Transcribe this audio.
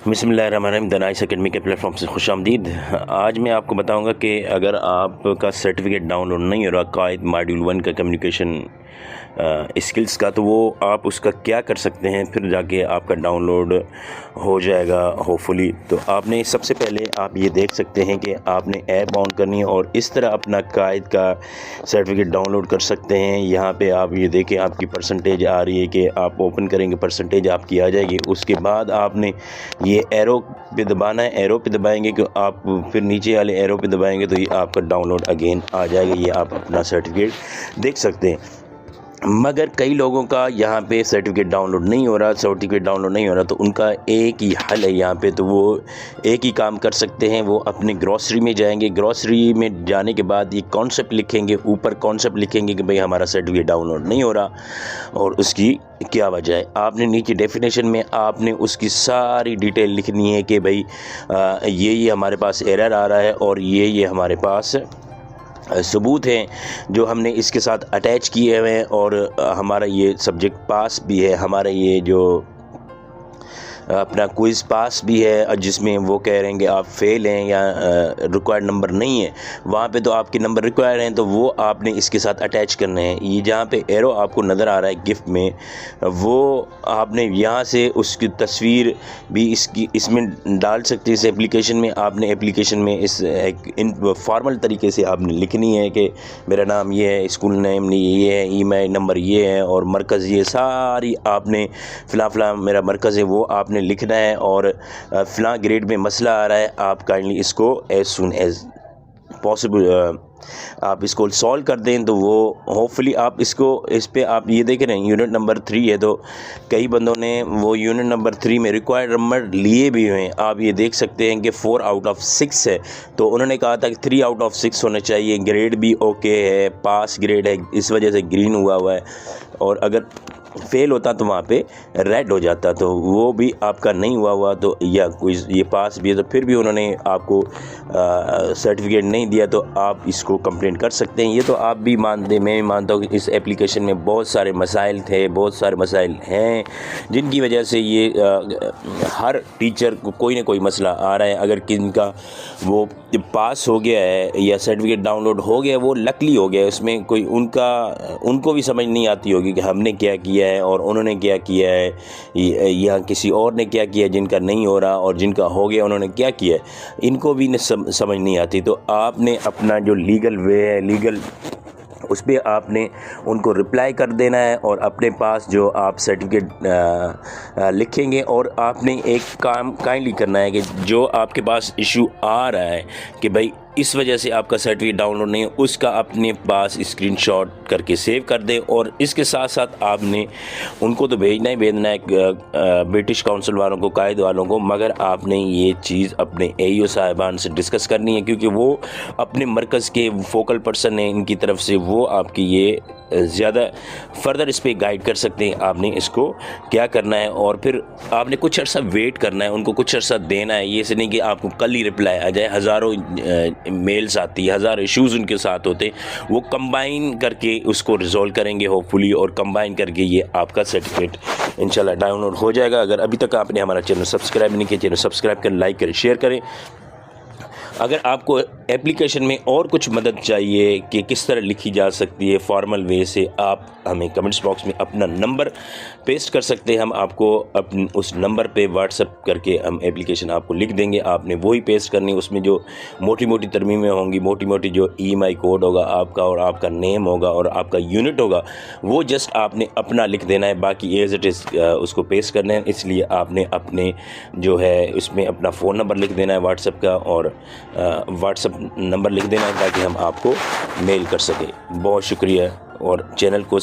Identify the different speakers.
Speaker 1: बिस्मिल्लाहिर्रहमानिर्रहीम दनाइस एकेडमी के प्लेटफॉर्म से खुश आमदीद। आज मैं आपको बताऊंगा कि अगर आपका सर्टिफिकेट डाउनलोड नहीं हो रहा कायद मॉड्यूल 1 का कम्युनिकेशन स्किल्स का, तो वो आप उसका क्या कर सकते हैं, फिर जाके आपका डाउनलोड हो जाएगा होपफुली। तो आपने सबसे पहले आप ये देख सकते हैं कि आपने ऐप ऑन करनी है और इस तरह अपना कायद का सर्टिफिकेट डाउनलोड कर सकते हैं। यहाँ पे आप ये देखें, आपकी परसेंटेज आ रही है कि आप ओपन करेंगे परसेंटेज आपकी आ जाएगी। उसके बाद आपने ये एरो पे दबाना है, एरो पे दबाएंगे कि आप फिर नीचे वाले एरो पे दबाएंगे तो ये आपका डाउनलोड अगेन आ जाएगा। ये आप अपना सर्टिफिकेट देख सकते हैं। मगर कई लोगों का यहाँ पे सर्टिफिकेट डाउनलोड नहीं हो रहा, तो उनका एक ही हल है यहाँ पे। तो वो एक ही काम कर सकते हैं, वो अपने ग्रॉसरी में जाएंगे। ग्रॉसरी में जाने के बाद ये कॉन्सेप्ट लिखेंगे, ऊपर कॉन्सेप्ट लिखेंगे कि भाई हमारा सर्टिफिकेट डाउनलोड नहीं हो रहा और उसकी क्या वजह है। आपने नीचे डेफिनेशन में आपने उसकी सारी डिटेल लिखनी है कि भाई ये हमारे पास एरर आ रहा है और ये हमारे पास सबूत हैं जो हमने इसके साथ अटैच किए हुए हैं, और हमारा ये सब्जेक्ट पास भी है, हमारा ये जो अपना क्विज़ पास भी है, जिसमें वो कह रहे हैं कि आप फेल हैं या रिक्वायर्ड नंबर नहीं है। वहाँ पे तो आपके नंबर रिक्वायर्ड हैं, तो वो आपने इसके साथ अटैच करने हैं। ये जहाँ पे एरो आपको नज़र आ रहा है गिफ्ट में, वो आपने यहाँ से उसकी तस्वीर भी इसमें डाल सकते हैं। इस एप्लीकेशन में आपने एप्लीकेशन में इन फॉर्मल तरीके से आपने लिखनी है कि मेरा नाम ये है, स्कूल नेम ये है, ईमेल नंबर ये है और मरकज़ ये सारी आपने फ़िलहाल मेरा मरकज़ है वो आपने लिखना है। और फ़लाँ ग्रेड में मसला आ रहा है, आप काइंडली इसको एज सुन एज पॉसिबल आप इसको सॉल्व कर दें। तो वो होपफुली आप इस पे आप ये देख रहे हैं यूनिट नंबर 3 है, तो कई बंदों ने वो यूनिट नंबर 3 में रिक्वायर्ड नंबर लिए भी हुए हैं। आप ये देख सकते हैं कि 4 आउट ऑफ 6 है, तो उन्होंने कहा था कि 3 आउट ऑफ 6 होना चाहिए। ग्रेड भी ओके है, पास ग्रेड है, इस वजह से ग्रीन हुआ है, और अगर फेल होता तो वहाँ पे रेड हो जाता। तो वो भी आपका नहीं हुआ तो या कोई ये पास भी है, तो फिर भी उन्होंने आपको सर्टिफिकेट नहीं दिया, तो आप इसको कंप्लेंट कर सकते हैं। ये तो आप भी मानते, मैं भी मानता हूँ कि इस एप्लीकेशन में बहुत सारे मसाइल हैं जिनकी वजह से ये हर टीचर को कोई ना कोई मसला आ रहा है। अगर किनका वो पास हो गया है या सर्टिफिकेट डाउनलोड हो गया, वो लकली हो गया, उसमें कोई उनको भी समझ नहीं आती होगी कि हमने क्या किया है और उन्होंने क्या किया है, या किसी और ने क्या किया जिनका नहीं हो रहा, और जिनका हो गया उन्होंने क्या किया है, इनको भी समझ नहीं आती। तो आपने अपना जो लीगल वे है, लीगल उस पर आपने उनको रिप्लाई कर देना है, और अपने पास जो आप सर्टिफिकेट लिखेंगे, और आपने एक काम काइंडली करना है कि जो आपके पास इशू आ रहा है कि भाई इस वजह से आपका सर्टिफिकेट डाउनलोड नहीं है, उसका अपने पास स्क्रीनशॉट करके सेव कर दें। और इसके साथ साथ आपने उनको तो भेजना है ब्रिटिश काउंसिल वालों को, कायद वालों को, मगर आपने ये चीज़ अपने AEO साहिबान से डिस्कस करनी है, क्योंकि वो अपने मरकज़ के फोकल पर्सन हैं, इनकी तरफ से वो आपकी ये ज़्यादा फर्दर इस पर गाइड कर सकते हैं आपने इसको क्या करना है। और फिर आपने कुछ अर्सा वेट करना है, उनको कुछ अर्सा देना है। ये से नहीं कि आपको कल ही रिप्लाई आ जाए, हज़ारों मेल्स आती है, हज़ार इश्यूज़ उनके साथ होते, वो कंबाइन करके उसको रिजॉल्व करेंगे होपफुली, और कंबाइन करके ये आपका सर्टिफिकेट इंशाल्लाह डाउनलोड हो जाएगा। अगर अभी तक आपने हमारा चैनल सब्सक्राइब नहीं किया, चैनल सब्सक्राइब करें, लाइक करें, शेयर करें। अगर आपको एप्लीकेशन में और कुछ मदद चाहिए कि किस तरह लिखी जा सकती है फॉर्मल वे से, आप हमें कमेंट्स बॉक्स में अपना नंबर पेस्ट कर सकते हैं। हम आपको उस नंबर पे व्हाट्सएप करके हम एप्लीकेशन आपको लिख देंगे, आपने वही पेस्ट करनी है। उसमें जो मोटी मोटी तरमीमें होंगी, मोटी मोटी जो EMI कोड होगा आपका, और आपका नेम होगा और आपका यूनिट होगा, वो जस्ट आपने अपना लिख देना है, बाकी एज इट इज़ उसको पेस्ट करना है। इसलिए आपने अपने जो है उसमें अपना फ़ोन नंबर लिख देना है व्हाट्सएप का, और व्हाट्सएप नंबर लिख देना है ताकि हम आपको मेल कर सकें। बहुत शुक्रिया, और चैनल को